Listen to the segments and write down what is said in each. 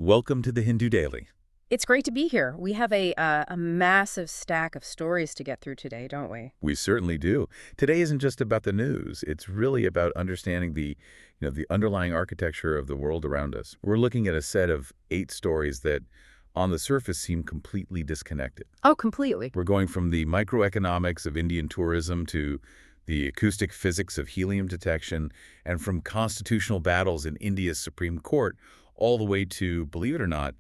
Welcome to the Hindu Daily. It's great to be here. We have a massive stack of stories to get through today, don't we? We certainly do. Today isn't just about the news. It's really about understanding the underlying architecture of the world around us. We're looking at a set of 8 stories that, on the surface, seem completely disconnected. Oh, completely. We're going from the microeconomics of Indian tourism to the acoustic physics of helium detection, and from constitutional battles in India's Supreme Court all the way to, believe it or not,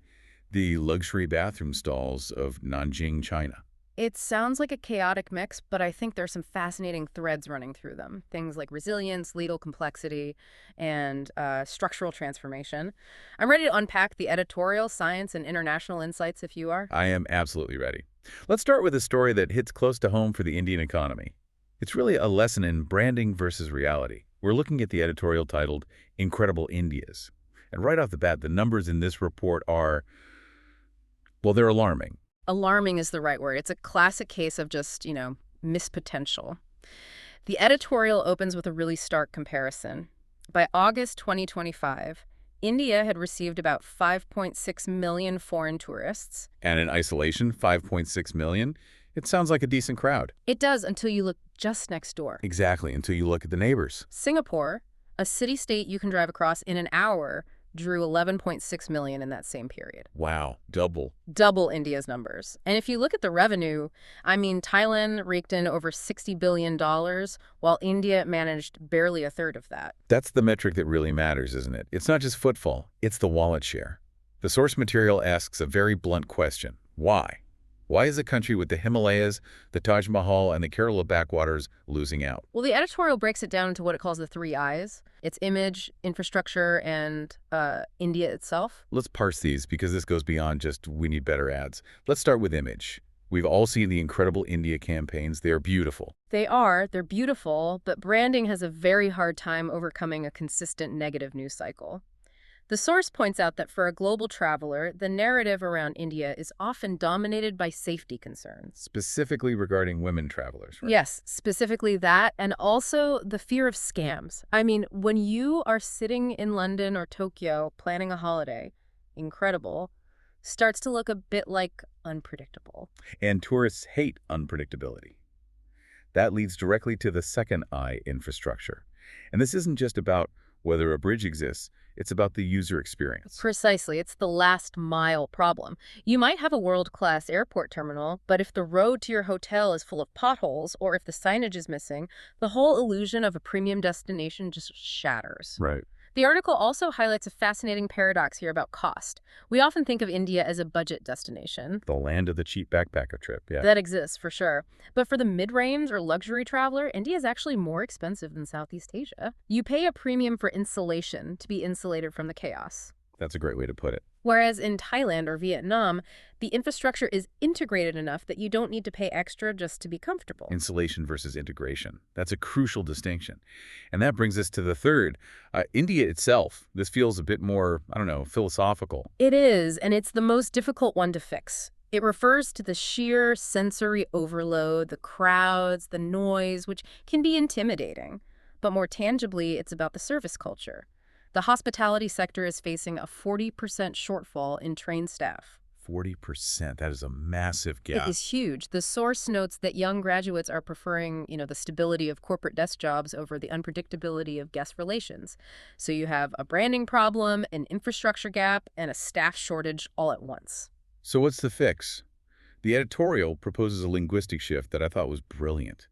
the luxury bathroom stalls of Nanjing, China. It sounds like a chaotic mix, but I think there's some fascinating threads running through them. Things like resilience, legal complexity, and structural transformation. I'm ready to unpack the editorial, science, and international insights if you are. I am absolutely ready. Let's start with a story that hits close to home for the Indian economy. It's really a lesson in branding versus reality. We're looking at the editorial titled Incredible Indias. And right off the bat, the numbers in this report are, well, they're alarming. Alarming is the right word. It's a classic case of just, missed potential. The editorial opens with a really stark comparison. By August 2025, India had received about 5.6 million foreign tourists. And in isolation, 5.6 million? It sounds like a decent crowd. It does until you look just next door. Exactly, until you look at the neighbors. Singapore, a city-state you can drive across in an hour, drew 11.6 million in that same period. Wow, double. Double India's numbers. And if you look at the revenue, Thailand raked in over $60 billion, while India managed barely a third of that. That's the metric that really matters, isn't it? It's not just footfall, it's the wallet share. The source material asks a very blunt question. Why? Why is a country with the Himalayas, the Taj Mahal, and the Kerala backwaters losing out? Well, the editorial breaks it down into what it calls the 3 I's. It's image, infrastructure, and India itself. Let's parse these because this goes beyond just we need better ads. Let's start with image. We've all seen the Incredible India campaigns. They are beautiful. They're beautiful, but branding has a very hard time overcoming a consistent negative news cycle. The source points out that for a global traveler, the narrative around India is often dominated by safety concerns. Specifically regarding women travelers, right? Yes, specifically that, and also the fear of scams. When you are sitting in London or Tokyo planning a holiday, incredible, starts to look a bit like unpredictable. And tourists hate unpredictability. That leads directly to the second I, infrastructure. And this isn't just about whether a bridge exists, it's about the user experience. Precisely. It's the last mile problem. You might have a world-class airport terminal, but if the road to your hotel is full of potholes or if the signage is missing, the whole illusion of a premium destination just shatters. Right. The article also highlights a fascinating paradox here about cost. We often think of India as a budget destination. The land of the cheap backpacker trip, yeah. That exists, for sure. But for the mid-range or luxury traveler, India is actually more expensive than Southeast Asia. You pay a premium for insulation to be insulated from the chaos. That's a great way to put it. Whereas in Thailand or Vietnam, the infrastructure is integrated enough that you don't need to pay extra just to be comfortable. Insulation versus integration. That's a crucial distinction. And that brings us to the third. India itself. This feels a bit more, philosophical. It is, and it's the most difficult one to fix. It refers to the sheer sensory overload, the crowds, the noise, which can be intimidating. But more tangibly, it's about the service culture. The hospitality sector is facing a 40% shortfall in trained staff. 40%. That is a massive gap. It is huge. The source notes that young graduates are preferring, the stability of corporate desk jobs over the unpredictability of guest relations. So you have a branding problem, an infrastructure gap, and a staff shortage all at once. So what's the fix? The editorial proposes a linguistic shift that I thought was brilliant.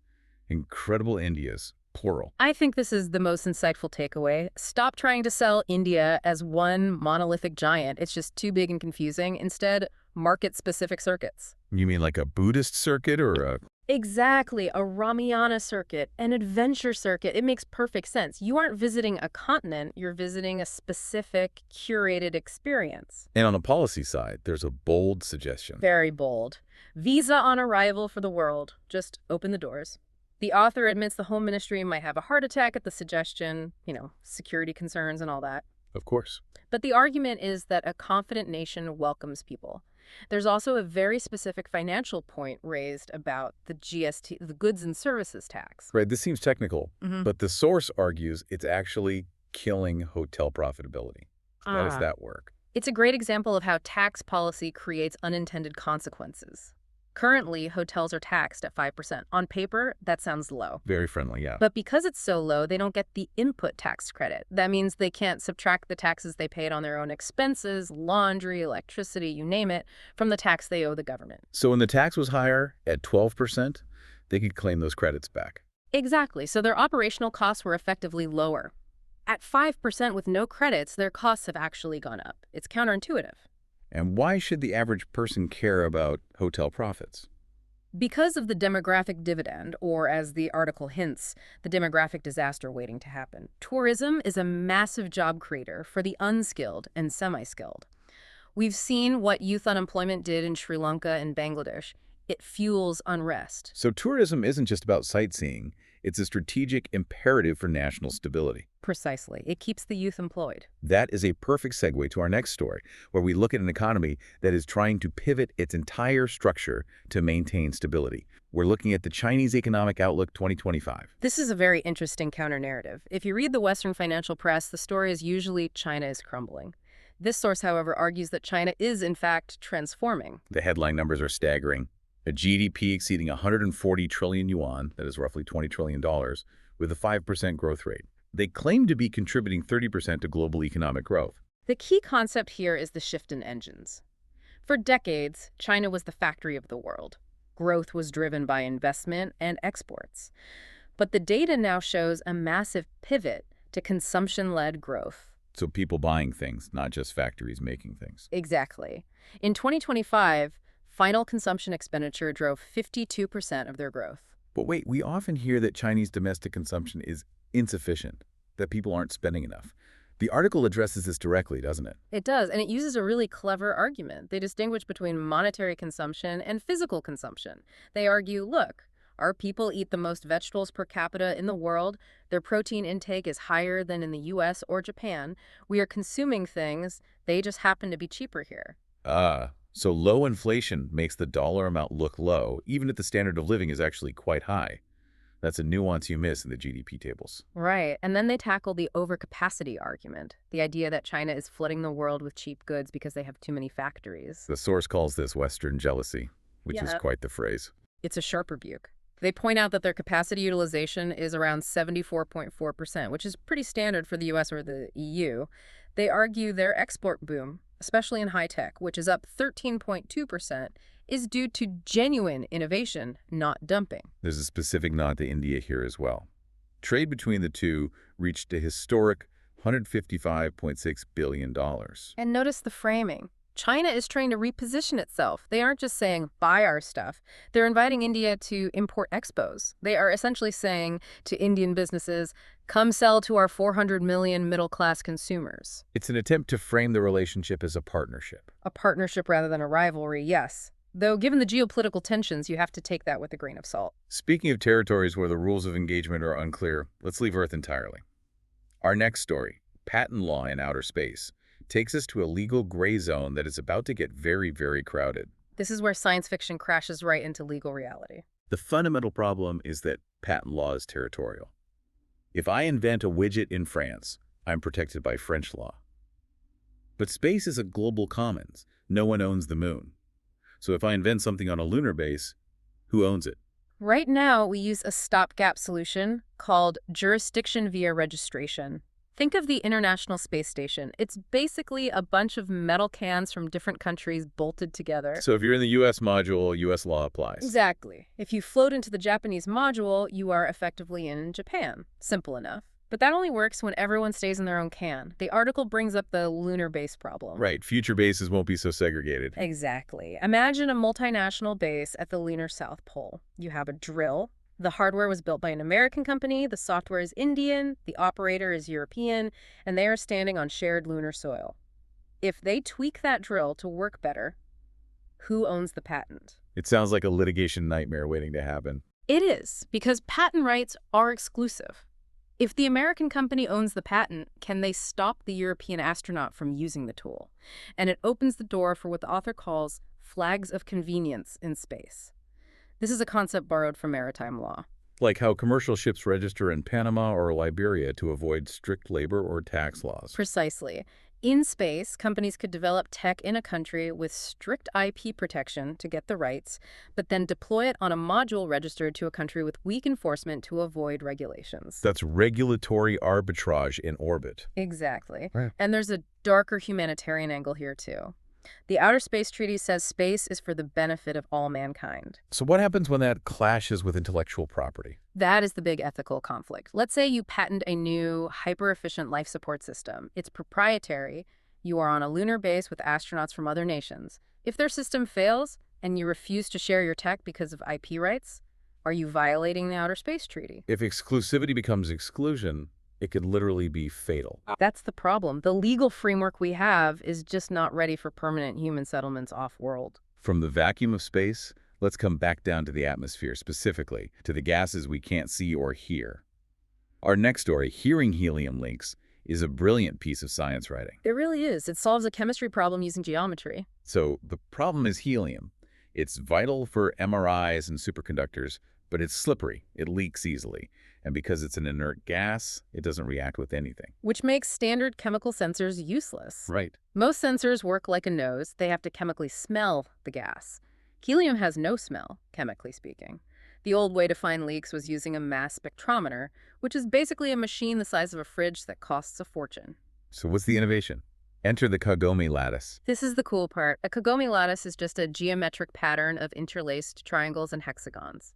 Incredible Indias. Plural. I think this is the most insightful takeaway. Stop trying to sell India as one monolithic giant. It's just too big and confusing. Instead, market-specific circuits. You mean like a Buddhist circuit or a... Exactly. A Ramayana circuit, an adventure circuit. It makes perfect sense. You aren't visiting a continent. You're visiting a specific, curated experience. And on the policy side, there's a bold suggestion. Very bold. Visa on arrival for the world. Just open the doors. The author admits the Home Ministry might have a heart attack at the suggestion, security concerns and all that. Of course. But the argument is that a confident nation welcomes people. There's also a very specific financial point raised about the GST, the goods and services tax. Right, this seems technical, but the source argues it's actually killing hotel profitability. How does that work? It's a great example of how tax policy creates unintended consequences. Currently, hotels are taxed at 5%. On paper, that sounds low. Very friendly, yeah. But because it's so low, they don't get the input tax credit. That means they can't subtract the taxes they paid on their own expenses, laundry, electricity, you name it, from the tax they owe the government. So when the tax was higher, at 12%, they could claim those credits back. Exactly. So their operational costs were effectively lower. At 5% with no credits, their costs have actually gone up. It's counterintuitive. And why should the average person care about hotel profits? Because of the demographic dividend, or as the article hints, the demographic disaster waiting to happen. Tourism is a massive job creator for the unskilled and semi-skilled. We've seen what youth unemployment did in Sri Lanka and Bangladesh. It fuels unrest. So tourism isn't just about sightseeing. It's a strategic imperative for national stability. Precisely. It keeps the youth employed. That is a perfect segue to our next story, where we look at an economy that is trying to pivot its entire structure to maintain stability. We're looking at the Chinese Economic Outlook 2025. This is a very interesting counter-narrative. If you read the Western financial press, the story is usually China is crumbling. This source, however, argues that China is, in fact, transforming. The headline numbers are staggering. A GDP exceeding 140 trillion yuan, that is roughly $20 trillion, with a 5% growth rate. They claim to be contributing 30% to global economic growth. The key concept here is the shift in engines. For decades, China was the factory of the world. Growth was driven by investment and exports. But the data now shows a massive pivot to consumption-led growth. So people buying things, not just factories making things. Exactly. In 2025, final consumption expenditure drove 52% of their growth. But wait, we often hear that Chinese domestic consumption is insufficient, that people aren't spending enough. The article addresses this directly, doesn't it? It does, and it uses a really clever argument. They distinguish between monetary consumption and physical consumption. They argue, look, our people eat the most vegetables per capita in the world. Their protein intake is higher than in the US or Japan. We are consuming things. They just happen to be cheaper here. So low inflation makes the dollar amount look low, even if the standard of living is actually quite high. That's a nuance you miss in the GDP tables. Right, and then they tackle the overcapacity argument, the idea that China is flooding the world with cheap goods because they have too many factories. The source calls this Western jealousy, which is quite the phrase. It's a sharp rebuke. They point out that their capacity utilization is around 74.4%, which is pretty standard for the US or the EU. They argue their export boom, especially in high-tech, which is up 13.2%, is due to genuine innovation, not dumping. There's a specific nod to India here as well. Trade between the two reached a historic $155.6 billion. And notice the framing. China is trying to reposition itself. They aren't just saying, buy our stuff. They're inviting India to import expos. They are essentially saying to Indian businesses, come sell to our 400 million middle-class consumers. It's an attempt to frame the relationship as a partnership. A partnership rather than a rivalry, yes. Though given the geopolitical tensions, you have to take that with a grain of salt. Speaking of territories where the rules of engagement are unclear, let's leave Earth entirely. Our next story, patent law in outer space, takes us to a legal gray zone that is about to get very, very crowded. This is where science fiction crashes right into legal reality. The fundamental problem is that patent law is territorial. If I invent a widget in France, I'm protected by French law. But space is a global commons. No one owns the moon. So if I invent something on a lunar base, who owns it? Right now, we use a stopgap solution called jurisdiction via registration. Think of the International Space Station. It's basically a bunch of metal cans from different countries bolted together. So if you're in the U.S. module, U.S. law applies. Exactly. If you float into the Japanese module, you are effectively in Japan. Simple enough. But that only works when everyone stays in their own can. The article brings up the lunar base problem. Right. Future bases won't be so segregated. Exactly. Imagine a multinational base at the lunar South Pole. You have a drill. The hardware was built by an American company, the software is Indian, the operator is European, and they are standing on shared lunar soil. If they tweak that drill to work better, who owns the patent? It sounds like a litigation nightmare waiting to happen. It is, because patent rights are exclusive. If the American company owns the patent, can they stop the European astronaut from using the tool? And it opens the door for what the author calls flags of convenience in space. This is a concept borrowed from maritime law. Like how commercial ships register in Panama or Liberia to avoid strict labor or tax laws. Precisely. In space, companies could develop tech in a country with strict IP protection to get the rights, but then deploy it on a module registered to a country with weak enforcement to avoid regulations. That's regulatory arbitrage in orbit. Exactly. Right. And there's a darker humanitarian angle here, too. The Outer Space Treaty says space is for the benefit of all mankind. So what happens when that clashes with intellectual property? That is the big ethical conflict. Let's say you patent a new, hyper-efficient life support system. It's proprietary. You are on a lunar base with astronauts from other nations. If their system fails and you refuse to share your tech because of IP rights, are you violating the Outer Space Treaty? If exclusivity becomes exclusion, it could literally be fatal. That's the problem. The legal framework we have is just not ready for permanent human settlements off-world. From the vacuum of space, let's come back down to the atmosphere, specifically to the gases we can't see or hear. Our next story, Hearing Helium Links, is a brilliant piece of science writing. It really is. It solves a chemistry problem using geometry. So the problem is helium. It's vital for MRIs and superconductors, but it's slippery. It leaks easily. And because it's an inert gas, it doesn't react with anything. Which makes standard chemical sensors useless. Right. Most sensors work like a nose. They have to chemically smell the gas. Helium has no smell, chemically speaking. The old way to find leaks was using a mass spectrometer, which is basically a machine the size of a fridge that costs a fortune. So what's the innovation? Enter the Kagome lattice. This is the cool part. A Kagome lattice is just a geometric pattern of interlaced triangles and hexagons.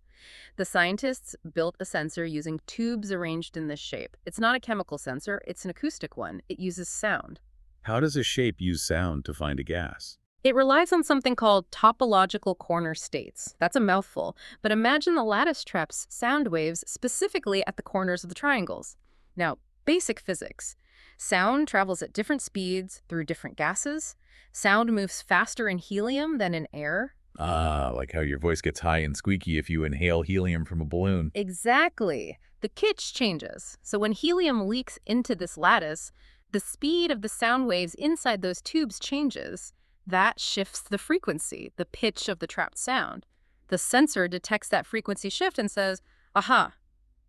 The scientists built a sensor using tubes arranged in this shape. It's not a chemical sensor, it's an acoustic one. It uses sound. How does a shape use sound to find a gas? It relies on something called topological corner states. That's a mouthful, but imagine the lattice traps sound waves specifically at the corners of the triangles. Now, basic physics. Sound travels at different speeds through different gases. Sound moves faster in helium than in air. Ah, like how your voice gets high and squeaky if you inhale helium from a balloon. Exactly. The pitch changes. So when helium leaks into this lattice, the speed of the sound waves inside those tubes changes. That shifts the frequency, the pitch of the trapped sound. The sensor detects that frequency shift and says, aha,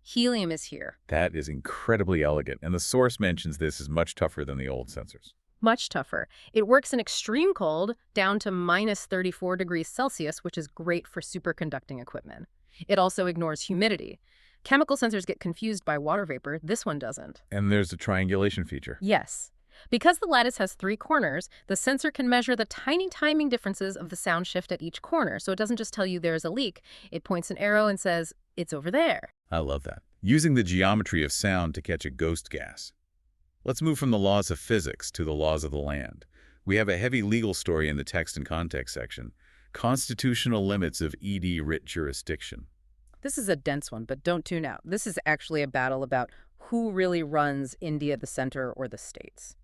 helium is here. That is incredibly elegant, and the source mentions this is much tougher than the old sensors. Much tougher. It works in extreme cold, down to minus 34 degrees Celsius, which is great for superconducting equipment. It also ignores humidity. Chemical sensors get confused by water vapor. This one doesn't. And there's a triangulation feature. Yes. Because the lattice has 3 corners, the sensor can measure the tiny timing differences of the sound shift at each corner. So it doesn't just tell you there's a leak. It points an arrow and says, it's over there. I love that. Using the geometry of sound to catch a ghost gas. Let's move from the laws of physics to the laws of the land. We have a heavy legal story in the text and context section. Constitutional limits of Writ jurisdiction. This is a dense one, but don't tune out. This is actually a battle about who really runs India, the center, or the states.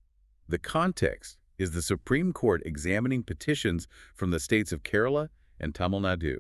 The context is the Supreme Court examining petitions from the states of Kerala and Tamil Nadu.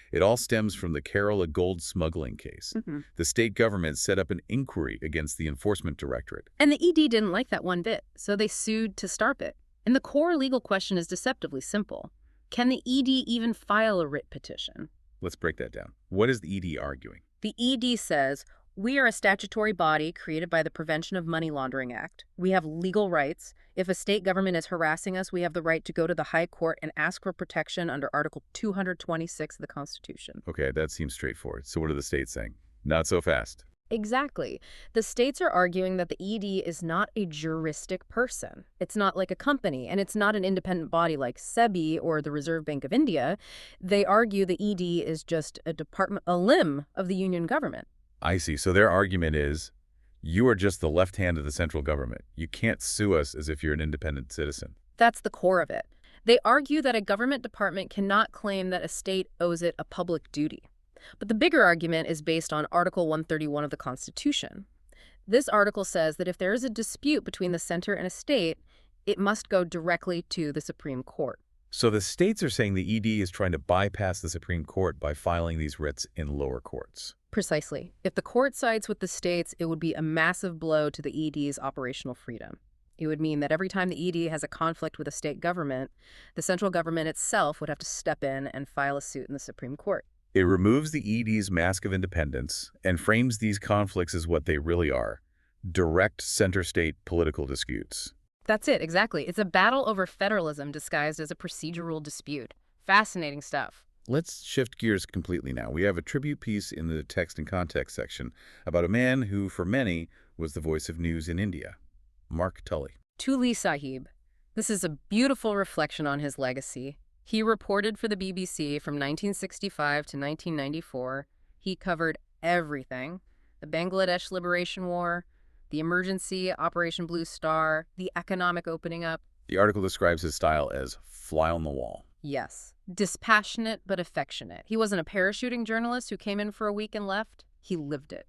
It all stems from the Kerala gold smuggling case. The state government set up an inquiry against the Enforcement Directorate. And the ED didn't like that one bit, so they sued to stop it. And the core legal question is deceptively simple. Can the ED even file a writ petition? Let's break that down. What is the ED arguing? The ED says, we are a statutory body created by the Prevention of Money Laundering Act. We have legal rights. If a state government is harassing us, we have the right to go to the High Court and ask for protection under Article 226 of the Constitution. Okay, that seems straightforward. So what are the states saying? Not so fast. Exactly. The states are arguing that the ED is not a juristic person. It's not like a company, and it's not an independent body like SEBI or the Reserve Bank of India. They argue the ED is just a limb of the union government. I see. So their argument is, you are just the left hand of the central government. You can't sue us as if you're an independent citizen. That's the core of it. They argue that a government department cannot claim that a state owes it a public duty. But the bigger argument is based on Article 131 of the Constitution. This article says that if there is a dispute between the center and a state, it must go directly to the Supreme Court. So the states are saying the ED is trying to bypass the Supreme Court by filing these writs in lower courts. Precisely. If the court sides with the states, it would be a massive blow to the ED's operational freedom. It would mean that every time the ED has a conflict with a state government, the central government itself would have to step in and file a suit in the Supreme Court. It removes the ED's mask of independence and frames these conflicts as what they really are: direct center-state political disputes. That's it, exactly. It's a battle over federalism disguised as a procedural dispute. Fascinating stuff. Let's shift gears completely now. We have a tribute piece in the text and context section about a man who, for many, was the voice of news in India, Mark Tully. Tully Sahib. This is a beautiful reflection on his legacy. He reported for the BBC from 1965 to 1994. He covered everything: the Bangladesh Liberation War, the emergency, Operation Blue Star, the economic opening up. The article describes his style as fly on the wall. Yes, dispassionate but affectionate. He wasn't a parachuting journalist who came in for a week and left. He lived it.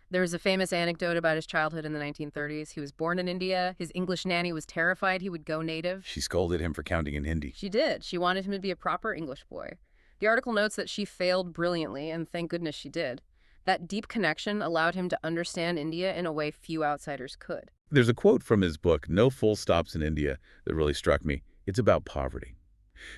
There's a famous anecdote about his childhood in the 1930s. He was born in India. His English nanny was terrified he would go native. She scolded him for counting in Hindi. She did. She wanted him to be a proper English boy. The article notes that she failed brilliantly, and thank goodness she did. That deep connection allowed him to understand India in a way few outsiders could. There's a quote from his book, No Full Stops in India, that really struck me. It's about poverty.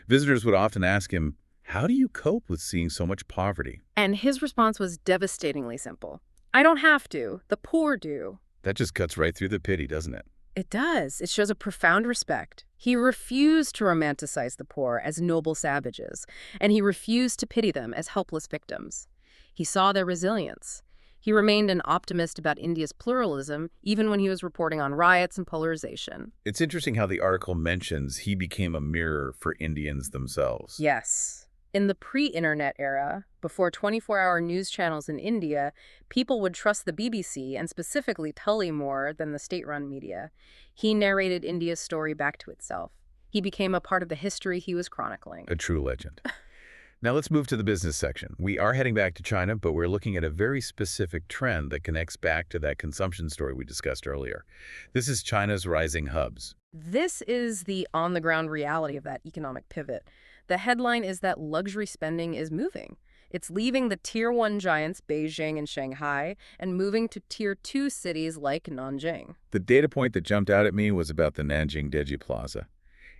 Visitors would often ask him, how do you cope with seeing so much poverty? And his response was devastatingly simple. I don't have to. The poor do. That just cuts right through the pity, doesn't it? It does. It shows a profound respect. He refused to romanticize the poor as noble savages, and he refused to pity them as helpless victims. He saw their resilience. He remained an optimist about India's pluralism, even when he was reporting on riots and polarization. It's interesting how the article mentions he became a mirror for Indians themselves. Yes. In the pre-internet era, before 24-hour news channels in India, people would trust the BBC and specifically Tully more than the state-run media. He narrated India's story back to itself. He became a part of the history he was chronicling. A true legend. Now let's move to the business section. We are heading back to China, but we're looking at a very specific trend that connects back to that consumption story we discussed earlier. This is China's rising hubs. This is the on-the-ground reality of that economic pivot. The headline is that luxury spending is moving. It's leaving the Tier 1 giants, Beijing and Shanghai, and moving to Tier 2 cities like Nanjing. The data point that jumped out at me was about the Nanjing Deji Plaza.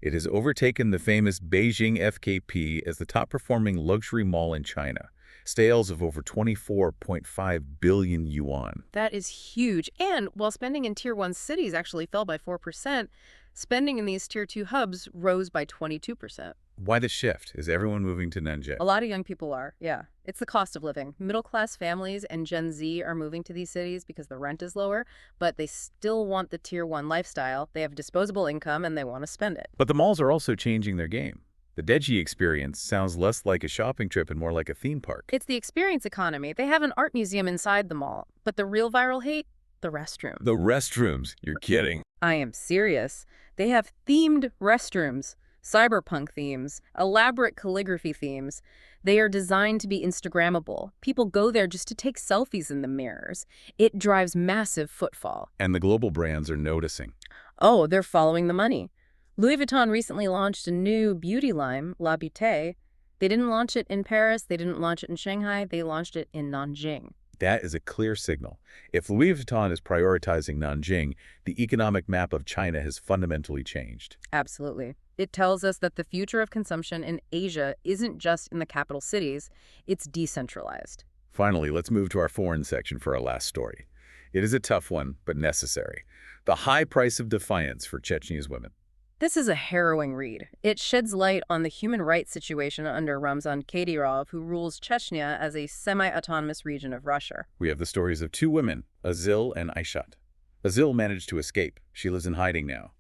It has overtaken the famous Beijing FKP as the top-performing luxury mall in China. Sales of over 24.5 billion yuan. That is huge. And while spending in Tier 1 cities actually fell by 4%, spending in these Tier 2 hubs rose by 22%. Why the shift? Is everyone moving to Nanjing? A lot of young people are, yeah. It's the cost of living. Middle-class families and Gen Z are moving to these cities because the rent is lower, but they still want the Tier 1 lifestyle. They have disposable income and they want to spend it. But the malls are also changing their game. The Deji experience sounds less like a shopping trip and more like a theme park. It's the experience economy. They have an art museum inside the mall, but the real viral hate? The restrooms. The restrooms? You're kidding. I am serious. They have themed restrooms. Cyberpunk themes, elaborate calligraphy themes. They are designed to be Instagrammable. People go there just to take selfies in the mirrors. It drives massive footfall. And the global brands are noticing. Oh, they're following the money. Louis Vuitton recently launched a new beauty line, La Beauté. They didn't launch it in Paris. They didn't launch it in Shanghai. They launched it in Nanjing. That is a clear signal. If Louis Vuitton is prioritizing Nanjing, the economic map of China has fundamentally changed. Absolutely. It tells us that the future of consumption in Asia isn't just in the capital cities, it's decentralized. Finally, let's move to our foreign section for our last story. It is a tough one, but necessary. The high price of defiance for Chechnya's women. This is a harrowing read. It sheds light on the human rights situation under Ramzan Kadyrov, who rules Chechnya as a semi-autonomous region of Russia. We have the stories of two women, Azil and Aishat. Azil managed to escape. She lives in hiding now.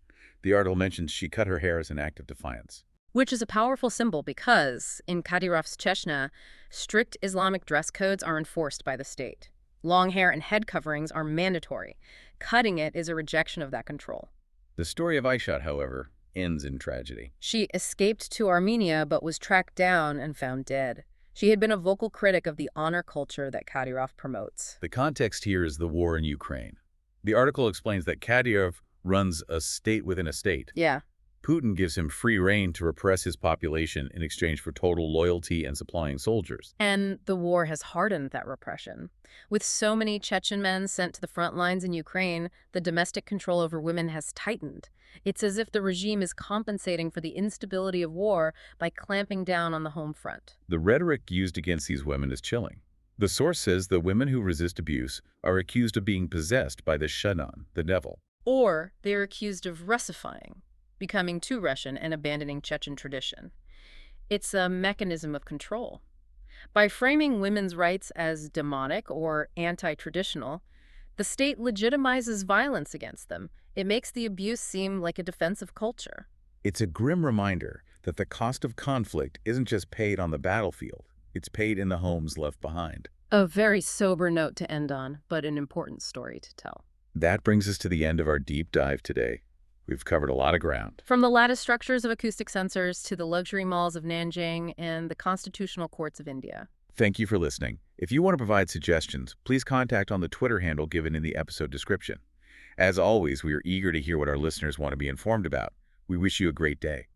The article mentions she cut her hair as an act of defiance. Which is a powerful symbol because, in Kadyrov's Chechnya, strict Islamic dress codes are enforced by the state. Long hair and head coverings are mandatory. Cutting it is a rejection of that control. The story of Aishat, however, ends in tragedy. She escaped to Armenia but was tracked down and found dead. She had been a vocal critic of the honor culture that Kadyrov promotes. The context here is the war in Ukraine. The article explains that Kadyrov runs a state within a state. Yeah. Putin gives him free rein to repress his population in exchange for total loyalty and supplying soldiers. And the war has hardened that repression. With so many Chechen men sent to the front lines in Ukraine, the domestic control over women has tightened. It's as if the regime is compensating for the instability of war by clamping down on the home front. The rhetoric used against these women is chilling. The source says the women who resist abuse are accused of being possessed by the Shanan, the devil. Or they're accused of Russifying, becoming too Russian and abandoning Chechen tradition. It's a mechanism of control. By framing women's rights as demonic or anti-traditional, the state legitimizes violence against them. It makes the abuse seem like a defensive culture. It's a grim reminder that the cost of conflict isn't just paid on the battlefield, it's paid in the homes left behind. A very sober note to end on, but an important story to tell. That brings us to the end of our deep dive today. We've covered a lot of ground. From the lattice structures of acoustic sensors to the luxury malls of Nanjing and the constitutional courts of India. Thank you for listening. If you want to provide suggestions, please contact on the Twitter handle given in the episode description. As always, we are eager to hear what our listeners want to be informed about. We wish you a great day.